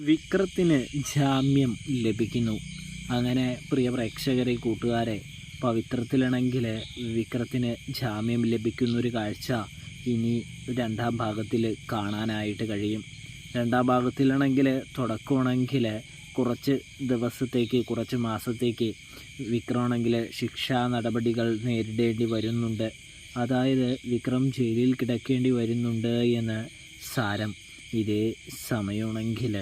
വിക്രത്തിന് ജാമ്യം ലഭിക്കുന്നു. അങ്ങനെ പ്രിയ പ്രേക്ഷകരെ, കൂട്ടുകാരെ, പവിത്രത്തിലാണെങ്കിൽ വിക്രത്തിന് ജാമ്യം ലഭിക്കുന്നൊരു കാഴ്ച ഇനി രണ്ടാം ഭാഗത്തിൽ കാണാനായിട്ട് കഴിയും. രണ്ടാം ഭാഗത്തിലാണെങ്കിൽ തുടക്കമാണെങ്കിൽ കുറച്ച് ദിവസത്തേക്ക്, കുറച്ച് മാസത്തേക്ക് വിക്രമാണെങ്കിൽ ശിക്ഷാ നടപടികൾ നേരിടേണ്ടി വരുന്നുണ്ട്. അതായത് വിക്രം ജയിലിൽ കിടക്കേണ്ടി വരുന്നുണ്ട് എന്ന് സാരം. ഇതേ സമയമാണെങ്കിൽ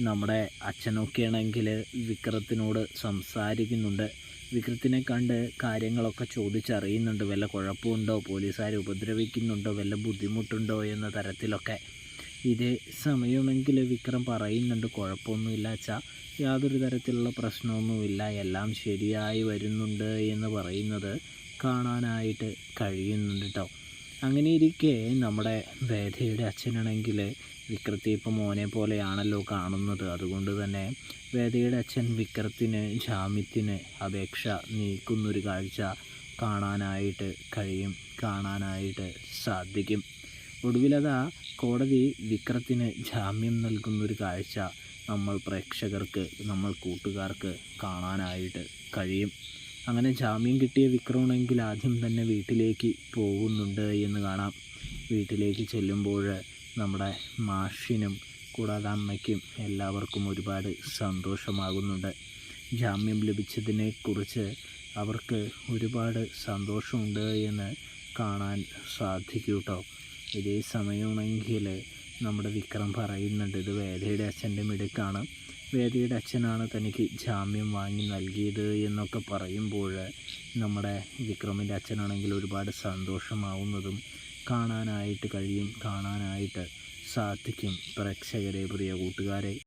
നമ്മുടെ അച്ഛനൊക്കെയാണെങ്കിൽ വിക്രത്തിനോട് സംസാരിക്കുന്നുണ്ട്. വിക്രത്തിനെ കണ്ട് കാര്യങ്ങളൊക്കെ ചോദിച്ചറിയുന്നുണ്ട്. വല്ല കുഴപ്പമുണ്ടോ, പോലീസുകാരെ ഉപദ്രവിക്കുന്നുണ്ടോ, വല്ല ബുദ്ധിമുട്ടുണ്ടോ എന്ന തരത്തിലൊക്കെ. ഇതേ സമയമാണെങ്കിൽ വിക്രം പറയുന്നുണ്ട്, കുഴപ്പമൊന്നുമില്ല അച്ഛാ, യാതൊരു തരത്തിലുള്ള പ്രശ്നമൊന്നുമില്ല, എല്ലാം ശരിയായി വരുന്നുണ്ട് എന്ന് പറയുന്നത് കാണാനായിട്ട് കഴിയുന്നുണ്ട് കേട്ടോ. അങ്ങനെ ഇരിക്കെ നമ്മുടെ വേദയുടെ അച്ഛനാണെങ്കിൽ വിക്രത്തെ ഇപ്പോൾ മോനെ പോലെയാണല്ലോ കാണുന്നത്. അതുകൊണ്ട് തന്നെ വേദയുടെ അച്ഛൻ വിക്രത്തിന് ജാമ്യത്തിന് അപേക്ഷ നീക്കുന്നൊരു കാഴ്ച കാണാനായിട്ട് കഴിയും, കാണാനായിട്ട് സാധിക്കും. ഒടുവിലതാ കോടതി വിക്രത്തിന് ജാമ്യം നൽകുന്നൊരു കാഴ്ച നമ്മൾ പ്രേക്ഷകർക്ക്, നമ്മൾ കൂട്ടുകാർക്ക് കാണാനായിട്ട് കഴിയും. അങ്ങനെ ജാമ്യം കിട്ടിയ വിക്രമാണെങ്കിൽ ആദ്യം തന്നെ വീട്ടിലേക്ക് പോകുന്നുണ്ട് എന്ന് കാണാം. വീട്ടിലേക്ക് ചെല്ലുമ്പോൾ നമ്മുടെ മാഷിനും കൂടാതെ അമ്മയ്ക്കും എല്ലാവർക്കും ഒരുപാട് സന്തോഷമാകുന്നുണ്ട്. ജാമ്യം ലഭിച്ചതിനെക്കുറിച്ച് അവർക്ക് ഒരുപാട് സന്തോഷമുണ്ട് എന്ന് കാണാൻ സാധിക്കും കേട്ടോ. ഇതേ സമയമാണെങ്കിൽ നമ്മുടെ വിക്രം പറയുന്നുണ്ട്, ഇത് വേദയുടെ അച്ഛൻ്റെ മിടുക്കാണ്, വേദയുടെ അച്ഛനാണ് തനിക്ക് ജാമ്യം വാങ്ങി നൽകിയത് എന്നൊക്കെ പറയുമ്പോൾ നമ്മുടെ വിക്രമിൻ്റെ അച്ഛനാണെങ്കിൽ ഒരുപാട് സന്തോഷമാവുന്നതും കാണാനായിട്ട് കഴിയും, കാണാനായിട്ട് സാധിക്കും. പ്രേക്ഷകരെ, പ്രിയ കൂട്ടുകാരെ.